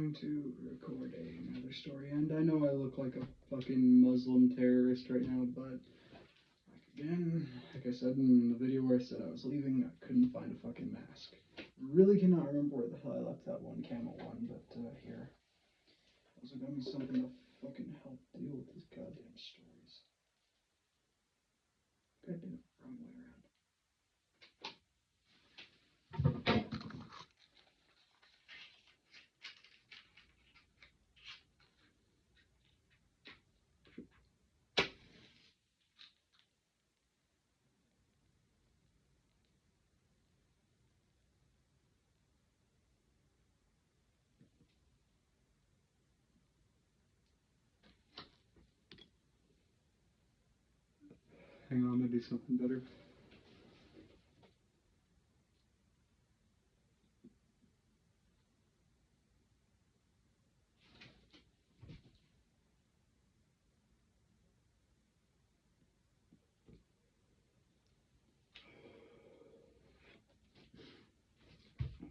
going to record another story, and I know I look like a fucking Muslim terrorist right now, but like I said in the video where I said I was leaving, I couldn't find a fucking mask. Really cannot remember where the hell I left that one camo one, but here. Also got me something to fucking help deal with these goddamn stories. Goddamn, wrong way around. Hang on, maybe something better.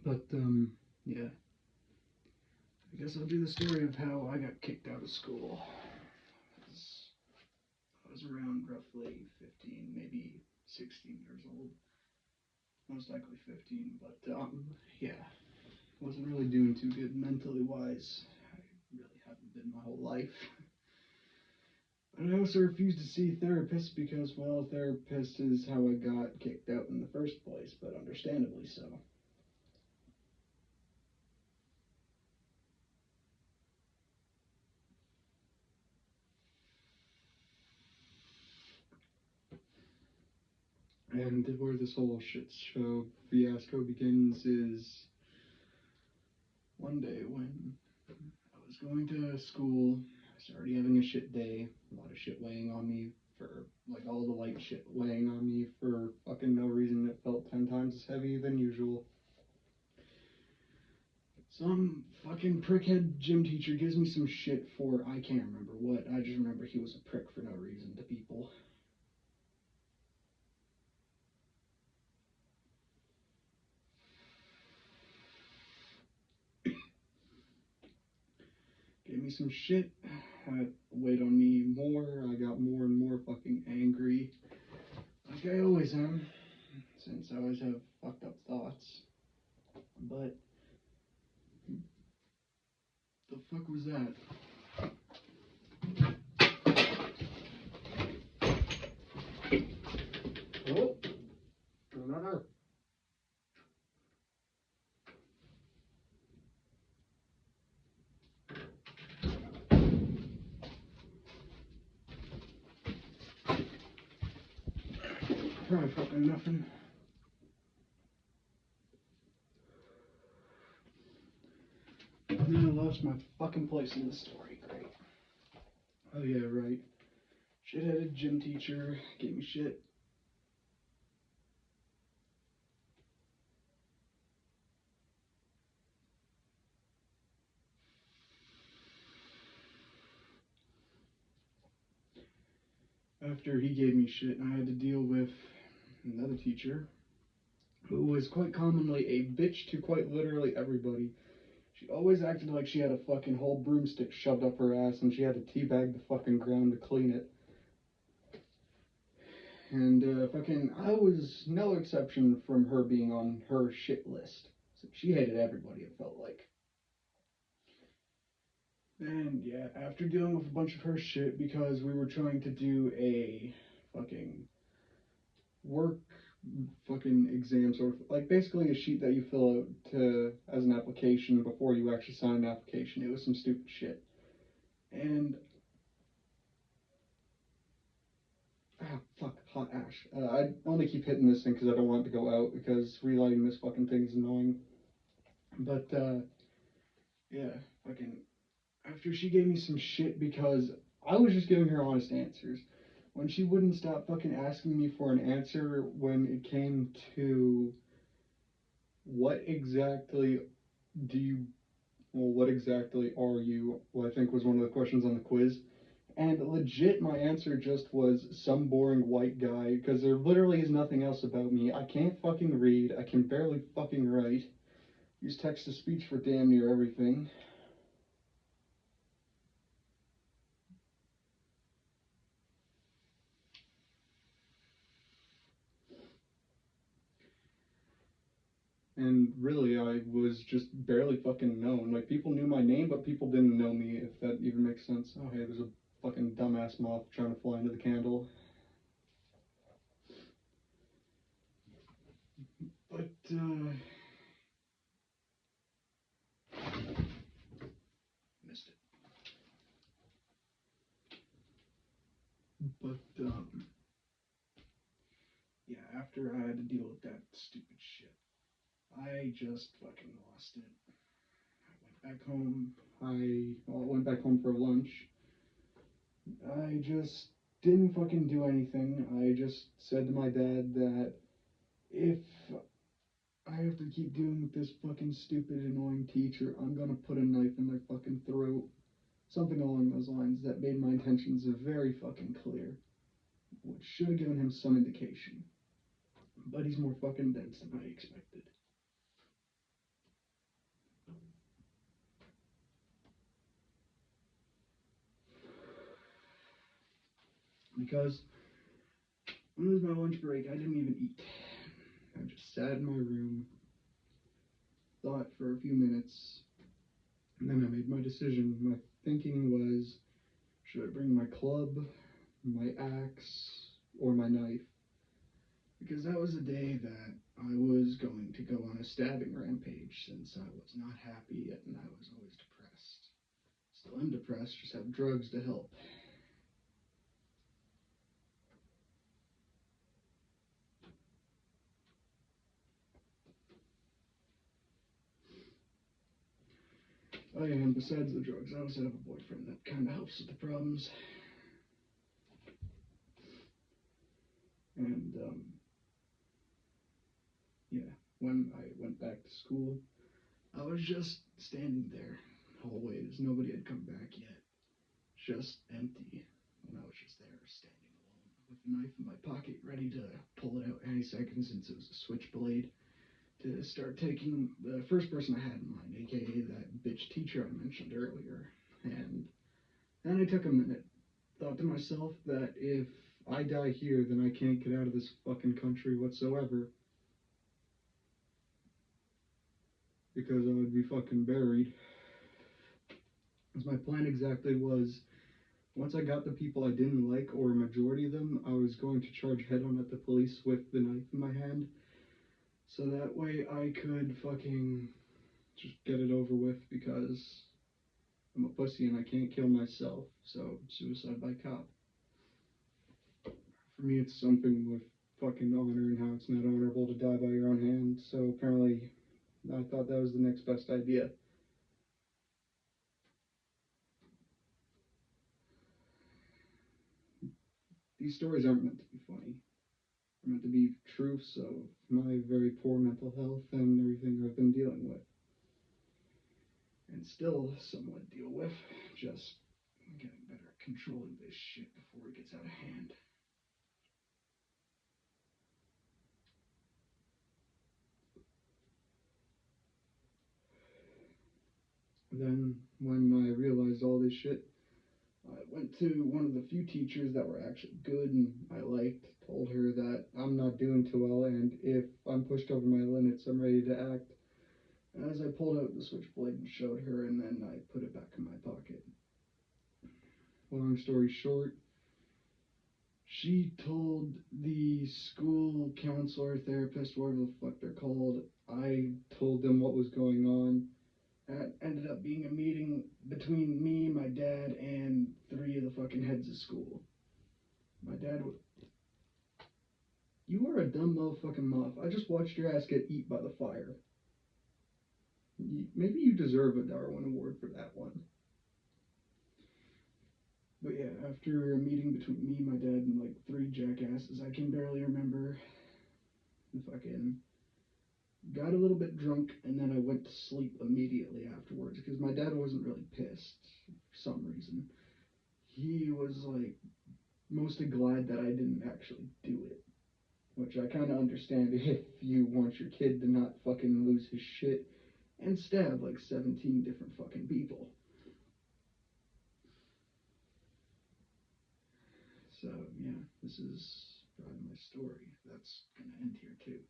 But, yeah. I guess I'll do the story of how I got kicked out of school. I was around roughly 15, maybe 16 years old. Most likely 15, but, yeah. Wasn't really doing too good mentally wise. I really haven't been my whole life. But I also refused to see therapists because, well, a therapist is how I got kicked out in the first place, but understandably so. And where this whole shit show fiasco begins is one day when I was going to school. I was already having a shit day, a lot of shit weighing on me for, like, all the light shit weighing on me for fucking no reason. It felt 10 times as heavy than usual. Some fucking prickhead gym teacher gives me some shit for, I can't remember what. I just remember he was a prick for no reason to people. Gave me some shit. It weighed on me more. I got more and more fucking angry. Like I always am. Since I always have fucked up thoughts. But the fuck was that? Oh, another. Probably fucking nothing. And then I lost my fucking place in the story. Great. Oh yeah, right. Shit-headed gym teacher gave me shit. After he gave me shit, I had to deal with another teacher who was quite commonly a bitch to quite literally everybody. She always acted like she had a fucking whole broomstick shoved up her ass and she had to teabag the fucking ground to clean it. And I was no exception from her being on her shit list. So she hated everybody, it felt like. And yeah, after dealing with a bunch of her shit because we were trying to do a fucking work fucking exam sort of, like, basically a sheet that you fill out to as an application before you actually sign an application. It was some stupid shit. And fuck, hot ash. I only keep hitting this thing because I don't want it to go out because relighting this fucking thing is annoying. But yeah, fucking after she gave me some shit because I was just giving her honest answers. When she wouldn't stop fucking asking me for an answer when it came to what exactly do you, well, what exactly are you, well, I think was one of the questions on the quiz. And legit, my answer just was some boring white guy, because there literally is nothing else about me. I can't fucking read. I can barely fucking write. Use text to speech for damn near everything. And really, I was just barely fucking known. Like, people knew my name, but people didn't know me, if that even makes sense. Oh, hey, there's a fucking dumbass moth trying to fly into the candle. But, missed it. But, yeah, after I had to deal with that stupid shit, I just fucking lost it. I went back home. I went back home for lunch. I just didn't fucking do anything. I just said to my dad that if I have to keep dealing with this fucking stupid, annoying teacher, I'm gonna put a knife in their fucking throat. Something along those lines that made my intentions very fucking clear, which should have given him some indication. But he's more fucking dense than I expected. Because when it was my lunch break, I didn't even eat. I just sat in my room, thought for a few minutes, and then I made my decision. My thinking was, should I bring my club, my axe, or my knife? Because that was the day that I was going to go on a stabbing rampage, since I was not happy and I was always depressed. Still am depressed, just have drugs to help. Oh yeah, and besides the drugs, I also have a boyfriend that kind of helps with the problems. And, yeah, when I went back to school, I was just standing there, hallways, nobody had come back yet, just empty, and I was just there, standing alone, with a knife in my pocket, ready to pull it out any second, since it was a switchblade, to start taking the first person I had in mind, aka that bitch teacher I mentioned earlier. And then I took a minute, thought to myself that if I die here, then I can't get out of this fucking country whatsoever, because I would be fucking buried. As my plan exactly was, once I got the people I didn't like, or a majority of them, I was going to charge head on at the police with the knife in my hand, so that way I could fucking just get it over with, because I'm a pussy and I can't kill myself, so suicide by cop. For me, it's something with fucking honor and how it's not honorable to die by your own hand, so apparently I thought that was the next best idea. These stories aren't meant to be funny. They're meant to be truths of my very poor mental health and everything I've been dealing with. And still somewhat deal with, just getting better at controlling this shit before it gets out of hand. Then, when I realized all this shit, I went to one of the few teachers that were actually good and I liked, told her that I'm not doing too well, and if I'm pushed over my limits, I'm ready to act. As I pulled out the switchblade and showed her, and then I put it back in my pocket. Long story short, she told the school counselor, therapist, whatever the fuck they're called, I told them what was going on. That ended up being a meeting between me, my dad, and 3 of the fucking heads of school. My dad was... You are a dumb motherfucking moth. I just watched your ass get eat by the fire. Maybe you deserve a Darwin Award for that one. But yeah, after a meeting between me, my dad, and like 3 jackasses, I can barely remember, the fucking got a little bit drunk, and then I went to sleep immediately afterwards, because my dad wasn't really pissed for some reason. He was like mostly glad that I didn't actually do it, which I kind of understand if you want your kid to not fucking lose his shit and stab like 17 different fucking people. So yeah, this is probably my story. That's gonna end here too.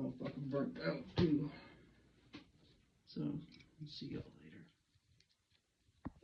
all fucking burnt out too. So, let's see all